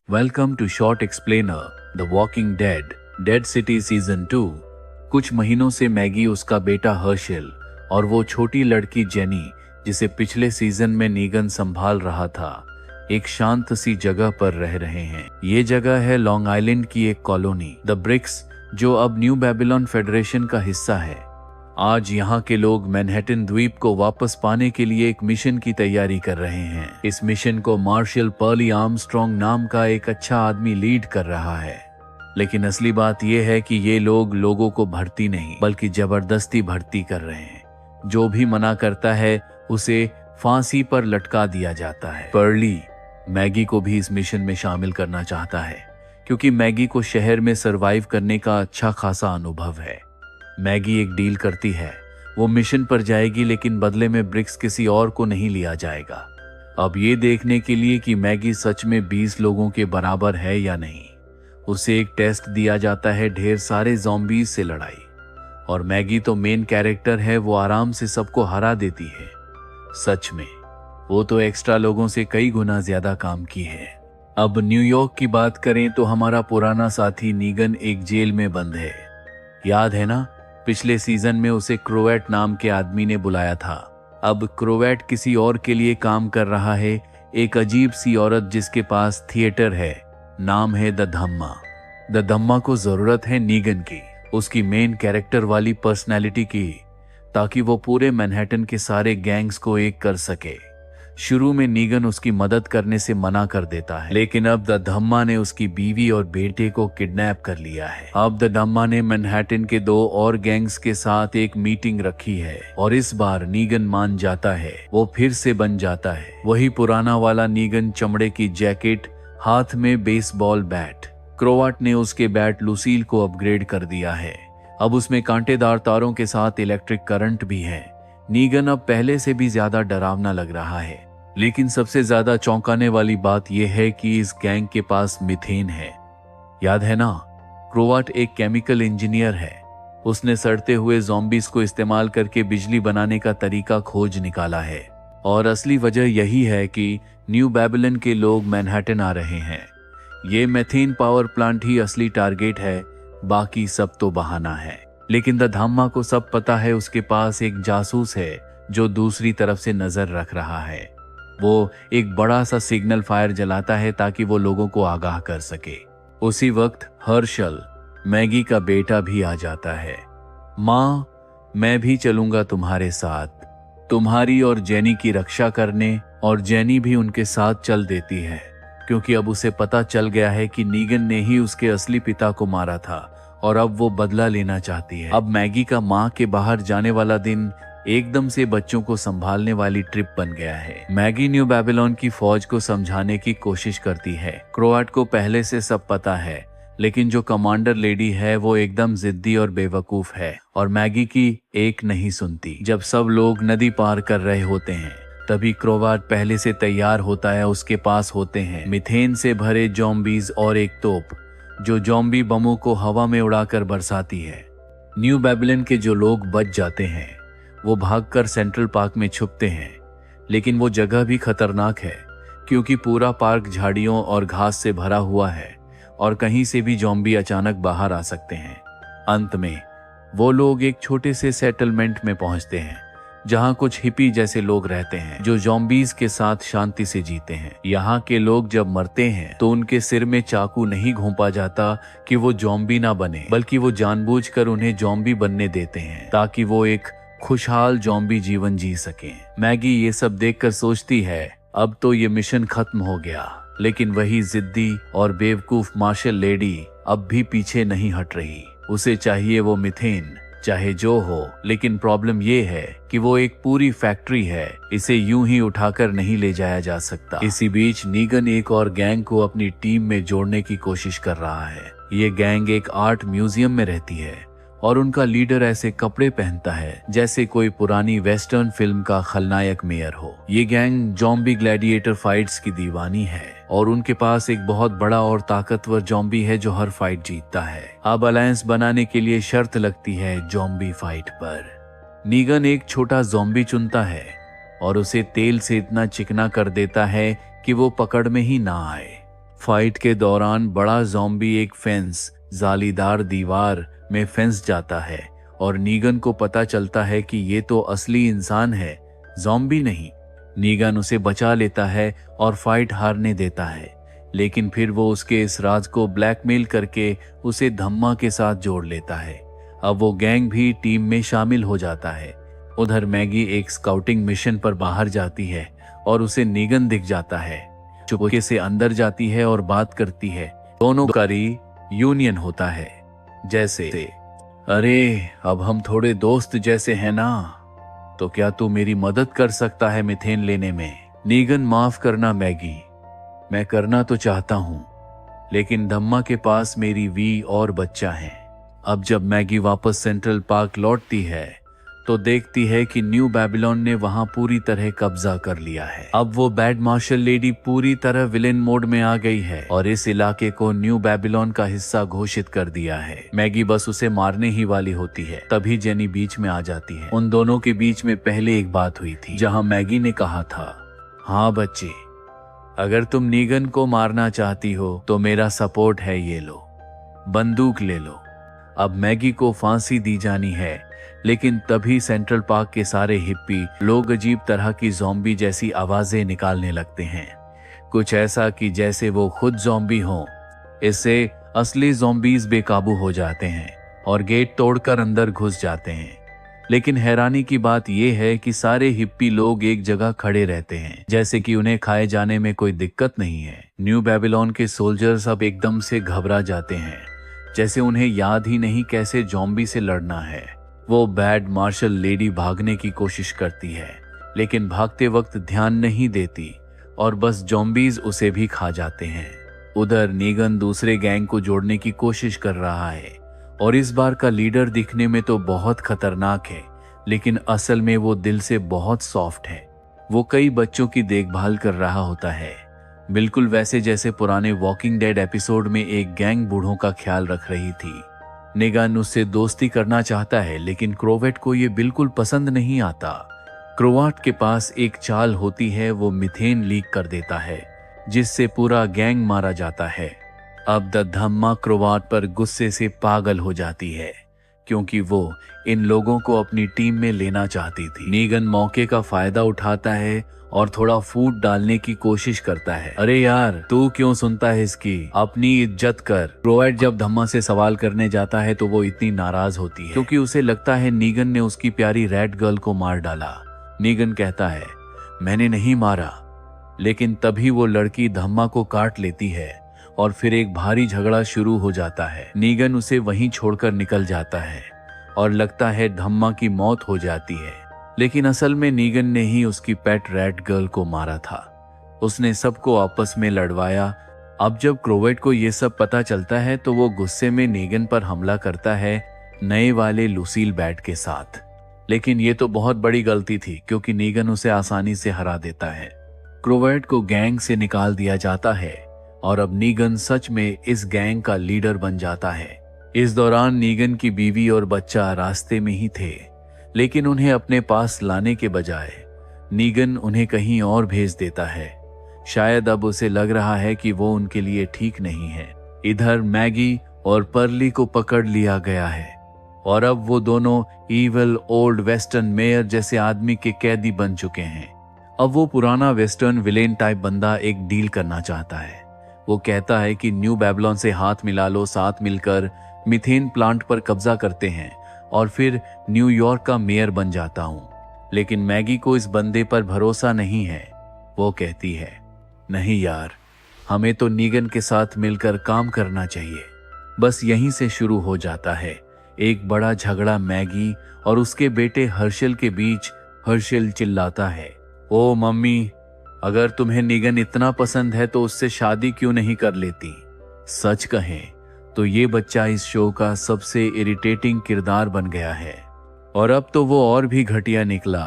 Welcome to short explainer The Walking Dead Dead City season 2। कुछ महीनों से Maggi, उसका बेटा हर्षल और वो छोटी लड़की जेनी, जिसे पिछले सीजन में नीगन संभाल रहा था, एक शांत सी जगह पर रह रहे हैं। ये जगह है लॉन्ग आइलैंड की एक कॉलोनी, द ब्रिक्स, जो अब न्यू बेबीलोन फेडरेशन का हिस्सा है। आज यहाँ के लोग मैनहट्टन द्वीप को वापस पाने के लिए एक मिशन की तैयारी कर रहे हैं। इस मिशन को मार्शल पर्ली आर्मस्ट्रॉन्ग नाम का एक अच्छा आदमी लीड कर रहा है। लेकिन असली बात यह है कि ये लोग लोगों को भर्ती नहीं बल्कि जबरदस्ती भर्ती कर रहे हैं। जो भी मना करता है उसे फांसी पर लटका दिया जाता है। पर्ली मैगी को भी इस मिशन में शामिल करना चाहता है क्योंकि मैगी को शहर में सरवाइव करने का अच्छा खासा अनुभव है। मैगी एक डील करती है, वो मिशन पर जाएगी लेकिन बदले में ब्रिक्स किसी और को नहीं लिया जाएगा। अब ये देखने के लिए कि मैगी सच में 20 लोगों के बराबर है या नहीं, उसे एक टेस्ट दिया जाता है, ढेर सारे ज़ॉम्बीज से लड़ाई। और मैगी तो मेन कैरेक्टर है, वो आराम से सबको हरा देती है। सच में वो तो एक्स्ट्रा लोगों से कई गुना ज्यादा काम की है। अब न्यूयॉर्क की बात करें तो हमारा पुराना साथी नीगन एक जेल में बंद है। याद है ना, पिछले सीजन में उसे क्रोवेट नाम के आदमी ने बुलाया था। अब क्रोवेट किसी और के लिए काम कर रहा है, एक अजीब सी औरत जिसके पास थिएटर है, नाम है द धम्मा। द धम्मा को जरूरत है नीगन की, उसकी मेन कैरेक्टर वाली पर्सनैलिटी की, ताकि वो पूरे मैनहट्टन के सारे गैंग्स को एक कर सके। शुरू में नीगन उसकी मदद करने से मना कर देता है, लेकिन अब द धम्मा ने उसकी बीवी और बेटे को किडनैप कर लिया है। अब द धम्मा ने मैनहट्टन के 2 और गैंग्स के साथ एक मीटिंग रखी है और इस बार नीगन मान जाता है। वो फिर से बन जाता है वही पुराना वाला नीगन, चमड़े की जैकेट, हाथ में बेसबॉल बैट। क्रोवाट ने उसके बैट लुसील को अपग्रेड कर दिया है। अब उसमें कांटेदार तारों के साथ इलेक्ट्रिक करंट भी है। नीगन अब पहले से भी ज्यादा डरावना लग रहा है। लेकिन सबसे ज्यादा चौंकाने वाली बात यह है कि इस गैंग के पास मीथेन है। याद है ना, क्रोवाट एक केमिकल इंजीनियर है। उसने सड़ते हुए ज़ॉम्बीज को इस्तेमाल करके बिजली बनाने का तरीका खोज निकाला है। और असली वजह यही है कि न्यू बेबीलोन के लोग मैनहट्टन आ रहे हैं। ये मीथेन पावर प्लांट ही असली टारगेट है, बाकी सब तो बहाना है। लेकिन द धम्मा को सब पता है, उसके पास एक जासूस है जो दूसरी तरफ से नजर रख रहा है। वो एक बड़ा सा सिग्नल फायर जलाता है ताकि वो लोगों को आगाह कर सके। उसी वक्त हर्षल, मैगी का बेटा, भी आ जाता है। माँ, मैं भी चलूंगा तुम्हारे साथ, तुम्हारी और जेनी की रक्षा करने। और जेनी भी उनके साथ चल देती है क्योंकि अब उसे पता चल गया है कि नीगन ने ही उसके असली पिता को मारा था और अब वो बदला लेना चाहती है। अब मैगी का माँ के बाहर जाने वाला दिन एकदम से बच्चों को संभालने वाली ट्रिप बन गया है। मैगी न्यू बेबीलोन की फौज को समझाने की कोशिश करती है। क्रोवाट को पहले से सब पता है, लेकिन जो कमांडर लेडी है वो एकदम जिद्दी और बेवकूफ है और मैगी की एक नहीं सुनती। जब सब लोग नदी पार कर रहे होते हैं तभी क्रोवाट पहले से तैयार होता है। उसके पास होते हैं मीथेन से भरे ज़ॉम्बीज और एक तोप जो ज़ॉम्बी बमों को हवा में उड़ाकर बरसाती है। न्यू बेबीलोन के जो लोग बच जाते हैं वो भागकर सेंट्रल पार्क में छुपते हैं, लेकिन वो जगह भी खतरनाक है क्योंकि पूरा पार्क झाड़ियों और घास से भरा हुआ है और कहीं से भी ज़ॉम्बी अचानक बाहर आ सकते हैं। अंत में वो लोग एक छोटे से सेटलमेंट में पहुंचते हैं जहां कुछ हिप्पी जैसे लोग रहते हैं जो ज़ॉम्बीज के साथ शांति से जीते हैं। यहाँ के लोग जब मरते हैं तो उनके सिर में चाकू नहीं घोंपा जाता कि वो ज़ॉम्बी ना बने, बल्कि वो जानबूझकर उन्हें ज़ॉम्बी बनने देते हैं ताकि वो एक खुशहाल ज़ॉम्बी जीवन जी सकें। मैगी ये सब देखकर सोचती है अब तो ये मिशन खत्म हो गया, लेकिन वही जिद्दी और बेवकूफ मार्शल लेडी अब भी पीछे नहीं हट रही। उसे चाहिए वो मीथेन, चाहे जो हो। लेकिन प्रॉब्लम ये है कि वो एक पूरी फैक्ट्री है, इसे यूं ही उठाकर नहीं ले जाया जा सकता। इसी बीच नीगन एक और गैंग को अपनी टीम में जोड़ने की कोशिश कर रहा है। ये गैंग एक आर्ट म्यूजियम में रहती है और उनका लीडर ऐसे कपड़े पहनता है जैसे कोई पुरानी वेस्टर्न फिल्म का खलनायक मेयर हो। ये गैंग ज़ॉम्बी ग्लैडिएटर फाइट्स की दीवानी है और उनके पास एक बहुत बड़ा और ताकतवर ज़ॉम्बी है जो हर फाइट जीतता है। अब अलायंस बनाने के लिए शर्त लगती है ज़ॉम्बी फाइट पर। नीगन एक छोटा ज़ॉम्बी चुनता है और उसे तेल से इतना चिकना कर देता है कि वो पकड़ में ही ना आए। फाइट के दौरान बड़ा ज़ॉम्बी एक फेंस जालीदार दीवार में फंस जाता है और नीगन को पता चलता है कि ये तो असली इंसान है, ज़ॉम्बी नहीं। नीगन उसे बचा लेता है और फाइट हारने देता है, लेकिन फिर वो उसके इस राज को ब्लैकमेल करके उसे धम्मा के साथ जोड़ लेता है। अब वो गैंग भी टीम में शामिल हो जाता है। उधर मैगी एक स्काउटिंग मिशन पर बाहर जाती है और उसे नीगन दिख जाता है। चुपके से अंदर जाती है और बात करती है। दोनों का यूनियन होता है, जैसे अरे अब हम थोड़े दोस्त जैसे हैं ना, तो क्या तू मेरी मदद कर सकता है मिथेन लेने में? नीगन, माफ करना मैगी, मैं करना तो चाहता हूं, लेकिन धम्मा के पास मेरी वी और बच्चा है। अब जब मैगी वापस सेंट्रल पार्क लौटती है तो देखती है कि न्यू बेबीलोन ने वहां पूरी तरह कब्जा कर लिया है। अब वो बैड मार्शल लेडी पूरी तरह विलेन मोड में आ गई है और इस इलाके को न्यू बेबीलोन का हिस्सा घोषित कर दिया है। मैगी बस उसे मारने ही वाली होती है, तभी जेनी बीच में आ जाती है। उन दोनों के बीच में पहले एक बात हुई थी, जहां मैगी ने कहा था, हाँ बच्चे, अगर तुम नीगन को मारना चाहती हो तो मेरा सपोर्ट है, ये लो, बंदूक ले लो। अब मैगी को फांसी दी जानी है, लेकिन तभी सेंट्रल पार्क के सारे हिप्पी लोग अजीब तरह की ज़ॉम्बी जैसी आवाजें निकालने लगते हैं, कुछ ऐसा कि जैसे वो खुद ज़ॉम्बी हों। इससे असली ज़ॉम्बीज बेकाबू हो जाते हैं और गेट तोड़कर अंदर घुस जाते हैं। लेकिन हैरानी की बात यह है कि सारे हिप्पी लोग एक जगह खड़े रहते हैं, जैसे कि उन्हें खाए जाने में कोई दिक्कत नहीं है। न्यू बेबीलोन के सोल्जर्स अब एकदम से घबरा जाते हैं, जैसे उन्हें याद ही नहीं कैसे ज़ॉम्बी से लड़ना है। वो बैड मार्शल लेडी भागने की कोशिश करती है, लेकिन भागते वक्त ध्यान नहीं देती और बस ज़ॉम्बीज उसे भी खा जाते हैं। उधर नीगन दूसरे गैंग को जोड़ने की कोशिश कर रहा है और इस बार का लीडर दिखने में तो बहुत खतरनाक है, लेकिन असल में वो दिल से बहुत सॉफ्ट है। वो कई बच्चों की देखभाल कर रहा होता है, बिल्कुल वैसे जैसे पुराने वॉकिंग डेड एपिसोड में एक गैंग बूढ़ों का ख्याल रख रही थी। नीगन उससे दोस्ती करना चाहता है, लेकिन क्रोवेट को ये बिल्कुल पसंद नहीं आता। क्रोवाट के पास एक चाल होती है, वो मिथेन लीक कर देता है, जिससे पूरा गैंग मारा जाता है। अब द धम्मा क्रोवाट पर गुस्से से पागल हो जाती है, क्योंकि वो इन लोगों को अपनी टीम में लेना चाहती थी। नीगन मौके का फायदा उठाता है और थोड़ा फूड डालने की कोशिश करता है। अरे यार, तू क्यों सुनता है इसकी, अपनी इज्जत कर। क्रोवेट जब धम्मा से सवाल करने जाता है तो वो इतनी नाराज होती है, क्योंकि उसे लगता है नीगन ने उसकी प्यारी रेड गर्ल को मार डाला। नीगन कहता है, मैंने नहीं मारा, लेकिन तभी वो लड़की धम्मा को काट लेती है और फिर एक भारी झगड़ा शुरू हो जाता है। नीगन उसे वहीं छोड़कर निकल जाता है और लगता है धम्मा की मौत हो जाती है, लेकिन असल में नीगन ने ही उसकी पेट रेड गर्ल को मारा था। उसने सबको आपस में लड़वाया। अब जब क्रोवेट को ये सब पता चलता है तो वो गुस्से में नीगन पर हमला करता है, नए वाले लुसील बैट के साथ। लेकिन ये तो बहुत बड़ी गलती थी, क्योंकि नीगन उसे आसानी से हरा देता है। क्रोवेट को गैंग से निकाल दिया जाता है और अब नीगन सच में इस गैंग का लीडर बन जाता है। इस दौरान नीगन की बीवी और बच्चा रास्ते में ही थे, लेकिन उन्हें अपने पास लाने के बजाय नीगन उन्हें कहीं और भेज देता है। शायद अब उसे लग रहा है कि वो उनके लिए ठीक नहीं है। इधर मैगी और पर्ली को पकड़ लिया गया है और अब वो दोनों ईविल ओल्ड वेस्टर्न मेयर जैसे आदमी के कैदी बन चुके हैं। अब वो पुराना वेस्टर्न विलेन टाइप बंदा एक डील करना चाहता है। वो कहता है कि न्यू बेबीलोन से हाथ मिला लो, साथ मिलकर मिथेन प्लांट पर कब्जा करते हैं और फिर न्यूयॉर्क का मेयर बन जाता हूं। लेकिन मैगी को इस बंदे पर भरोसा नहीं है। वो कहती है, नहीं यार, हमें तो नीगन के साथ मिलकर काम करना चाहिए। बस यहीं से शुरू हो जाता है एक बड़ा झगड़ा मैगी और उसके बेटे हर्षल के बीच। हर्षल चिल्लाता है, ओ मम्मी, अगर तुम्हें नीगन इतना पसंद है तो उससे शादी क्यों नहीं कर लेती? सच कहें तो ये बच्चा इस शो का सबसे इरिटेटिंग किरदार बन गया है। और अब तो वो और भी घटिया निकला।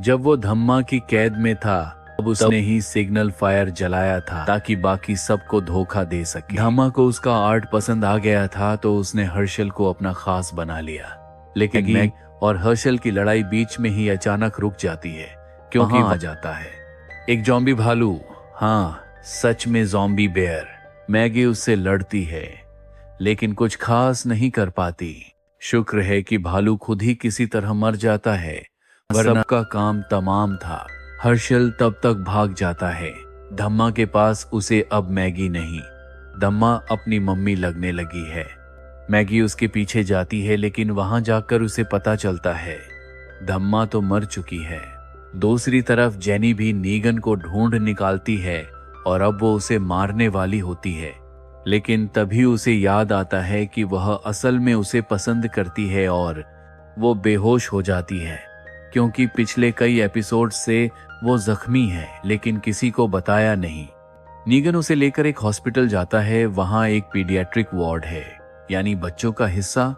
जब वो धम्मा की कैद में था, अब उसने ही सिग्नल फायर जलाया था ताकि बाकी सबको धोखा दे सके। धम्मा को उसका आर्ट पसंद आ गया था तो उसने हर्षल को अपना खास बना लिया। लेकिन मैग और हर्षल की लड़ाई बीच में ही अचानक रुक जाती है, क्योंकि आ जाता है एक ज़ॉम्बी भालू। हाँ, सच में ज़ॉम्बी बेयर। मैगी उससे लड़ती है, लेकिन कुछ खास नहीं कर पाती। शुक्र है कि भालू खुद ही किसी तरह मर जाता है, वरना सबका काम तमाम था। हर्षल तब तक भाग जाता है। धम्मा के पास उसे अब मैगी नहीं, धम्मा अपनी मम्मी लगने लगी है। मैगी उसके पीछे जाती है, लेकिन वहां जाकर उसे पता चलता है धम्मा तो मर चुकी है। दूसरी तरफ जेनी भी नीगन को ढूंढ निकालती है और अब वो उसे मारने वाली होती है, लेकिन तभी उसे याद आता है कि वह असल में उसे पसंद करती है और वो बेहोश हो जाती है, क्योंकि पिछले कई एपिसोड से वो जख्मी है, लेकिन किसी को बताया नहीं। नीगन उसे लेकर एक हॉस्पिटल जाता है। वहां एक पीडियाट्रिक वार्ड है, यानी बच्चों का हिस्सा,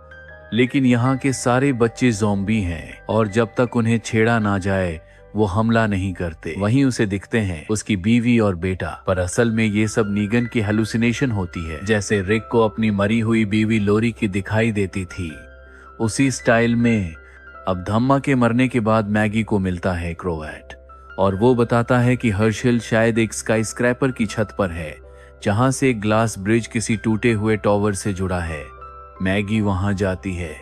लेकिन यहाँ के सारे बच्चे ज़ॉम्बी हैं और जब तक उन्हें छेड़ा ना जाए वो हमला नहीं करते। वहीं उसे दिखते हैं उसकी बीवी और बेटा, पर असल में ये सब नीगन की हेलुसिनेशन होती है। जैसे रिक को अपनी मरी हुई बीवी लोरी की दिखाई देती थी, उसी स्टाइल में अब धम्मा के मरने के बाद मैगी को मिलता है क्रोवेट, और वो बताता है कि हर्षल शायद एक स्काई स्क्रैपर की छत पर है, जहां से एक ग्लास ब्रिज किसी टूटे हुए टॉवर से जुड़ा है। मैगी वहां जाती है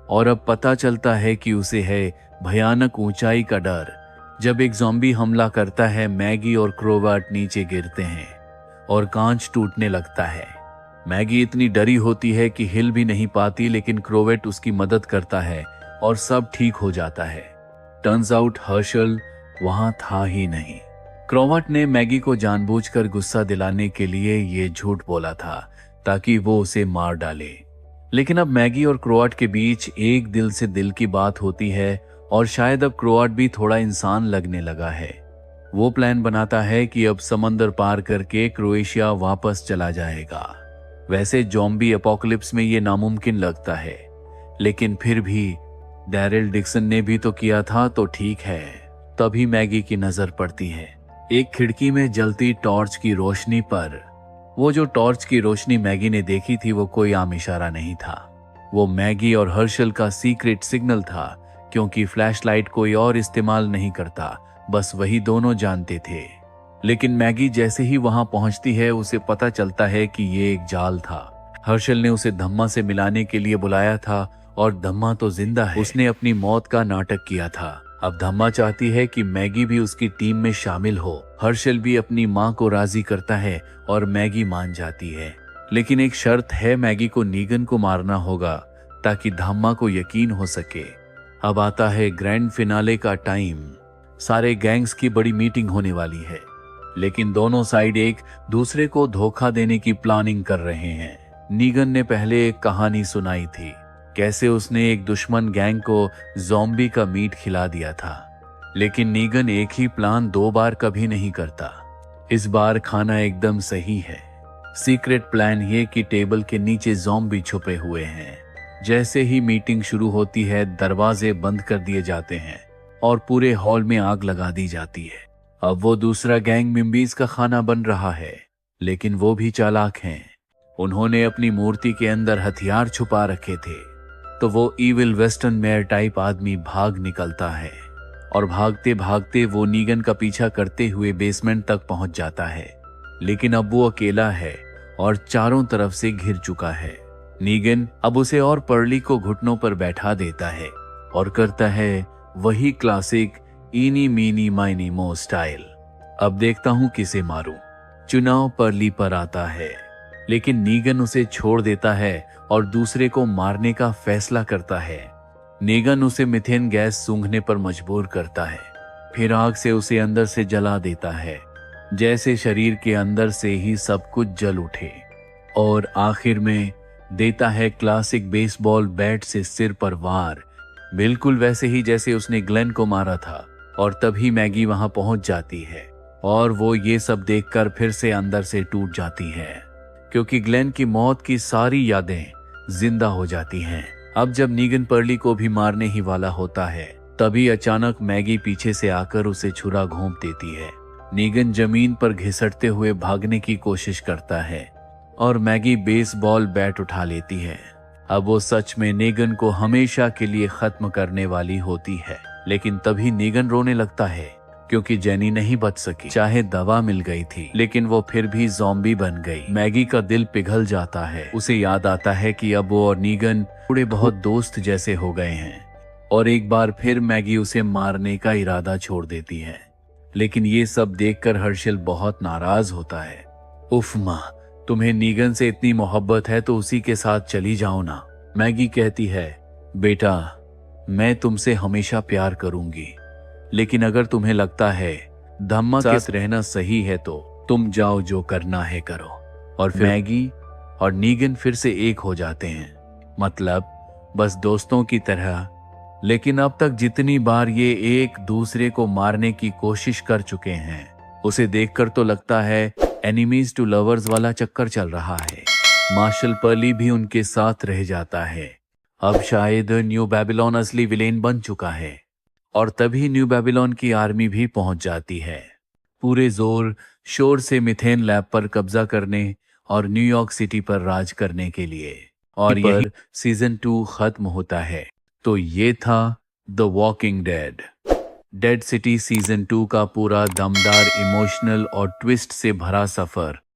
और अब पता चलता है कि उसे है भयानक ऊंचाई का डर। जब एक ज़ॉम्बी हमला करता है, मैगी और क्रोवेट नीचे गिरते हैं और कांच टूटने लगता है। मैगी इतनी डरी होती है कि हिल भी नहीं पाती, लेकिन क्रोवेट उसकी मदद करता है और सब ठीक हो जाता है। टर्न्स आउट हर्षल वहां था ही नहीं। क्रोवेट ने मैगी को जानबूझकर गुस्सा दिलाने के लिए ये झूठ बोला था ताकि वो उसे मार डाले, लेकिन अब मैगी और क्रोवेट के बीच एक दिल से दिल की बात होती है और शायद अब क्रोवेट भी थोड़ा इंसान लगने लगा है। वो प्लान बनाता है कि अब समंदर पार करके क्रोएशिया वापस चला जाएगा। वैसे ज़ॉम्बी एपोकलिप्स में ये नामुमकिन लगता है, लेकिन फिर भी डैरिल डिक्सन ने भी तो किया था, तो ठीक है। तभी मैगी की नजर पड़ती है एक खिड़की में जलती टॉर्च की रोशनी पर। वो जो टॉर्च की रोशनी मैगी ने देखी थी वो कोई आम इशारा नहीं था, वो मैगी और हर्षल का सीक्रेट सिग्नल था, क्योंकि फ्लैशलाइट कोई और इस्तेमाल नहीं करता, बस वही दोनों जानते थे। लेकिन मैगी जैसे ही वहां पहुंचती है उसे पता चलता है कि ये एक जाल था। हर्षल ने उसे धम्मा से मिलाने के लिए बुलाया था और धम्मा तो जिंदा है, उसने अपनी मौत का नाटक किया था। अब धम्मा चाहती है कि मैगी भी उसकी टीम में शामिल हो। हर्षल भी अपनी माँ को राजी करता है और मैगी मान जाती है, लेकिन एक शर्त है, मैगी को नीगन को मारना होगा ताकि धम्मा को यकीन हो सके। अब आता है ग्रैंड फिनाले का टाइम। सारे गैंग्स की बड़ी मीटिंग होने वाली है, लेकिन दोनों साइड एक दूसरे को धोखा देने की प्लानिंग कर रहे हैं। नीगन ने पहले एक कहानी सुनाई थी, कैसे उसने एक दुश्मन गैंग को ज़ॉम्बी का मीट खिला दिया था, लेकिन नीगन एक ही प्लान 2 बार कभी नहीं करता। इस बार खाना एकदम सही है। सीक्रेट प्लान ये कि टेबल के नीचे ज़ॉम्बी छुपे हुए हैं। जैसे ही मीटिंग शुरू होती है, दरवाजे बंद कर दिए जाते हैं और पूरे हॉल में आग लगा दी जाती है। अब वो दूसरा गैंग मिम्बीज का खाना बन रहा है, लेकिन वो भी चालाक हैं। उन्होंने अपनी मूर्ति के अंदर हथियार छुपा रखे थे, तो वो इविल वेस्टर्न मेयर टाइप आदमी भाग निकलता है और भागते भागते वो नीगन का पीछा करते हुए बेसमेंट तक पहुंच जाता है। लेकिन अब वो अकेला है और चारों तरफ से घिर चुका है। नीगन अब उसे और पर्ली को घुटनों पर बैठा देता है और करता है वही क्लासिक इनी मीनी माइनी मो स्टाइल, अब देखता हूं किसे मारूं। चुनाव पर्ली पर आता है, लेकिन नीगन उसे छोड़ देता है और दूसरे को मारने का फैसला करता है। नीगन उसे मिथेन गैस सूंघने पर मजबूर करता है, फिर आग से उसे अंदर से जला देता है, जैसे शरीर के अंदर से ही सब कुछ जल उठे, और आखिर में देता है क्लासिक बेसबॉल बैट से सिर पर वार, बिल्कुल वैसे ही जैसे उसने ग्लेन को मारा था। और तभी मैगी वहां पहुंच जाती है और वो ये सब देखकर फिर से अंदर से टूट जाती है, क्योंकि ग्लेन की मौत की सारी यादें जिंदा हो जाती हैं। अब जब नीगन पर्ली को भी मारने ही वाला होता है, तभी अचानक मैगी पीछे से आकर उसे छुरा घोंप देती है। नीगन जमीन पर घिसटते हुए भागने की कोशिश करता है और मैगी बेसबॉल बैट उठा लेती है। अब वो सच में नीगन को हमेशा के लिए खत्म करने वाली होती है, लेकिन तभी नीगन रोने लगता है। क्योंकि जेनी नहीं बच सकी। चाहे दवा मिल गई थी लेकिन वो फिर भी ज़ॉम्बी बन गई। मैगी का दिल पिघल जाता है। उसे याद आता है कि अब वो और नीगन थोड़े बहुत दोस्त जैसे हो गए हैं और एक बार फिर मैगी उसे मारने का इरादा छोड़ देती है। लेकिन ये सब देखकर हर्षल बहुत नाराज होता है। उफ माँ, तुम्हें नीगन से इतनी मोहब्बत है तो उसी के साथ चली जाओ ना। मैगी कहती है, बेटा मैं तुमसे हमेशा प्यार करूंगी, लेकिन अगर तुम्हें लगता है धम्मा के साथ रहना सही है तो तुम जाओ, जो करना है करो। और फिर मैगी और नीगन फिर से एक हो जाते हैं, मतलब बस दोस्तों की तरह। लेकिन अब तक जितनी बार ये एक दूसरे को मारने की कोशिश कर चुके हैं, उसे देखकर तो लगता है एनिमीज टू लवर्स वाला चक्कर चल रहा है। मार्शल पर्ली भी उनके साथ रह जाता है। अब शायद न्यू बेबीलोन असली विलेन बन चुका है। और तभी न्यू बेबीलोन की आर्मी भी पहुंच जाती है, पूरे जोर शोर से मिथेन लैब पर कब्जा करने और न्यूयॉर्क सिटी पर राज करने के लिए। और यही सीजन 2 खत्म होता है। तो ये था the Walking Dead. Dead City season 2 का पूरा दमदार, इमोशनल और ट्विस्ट से भरा सफर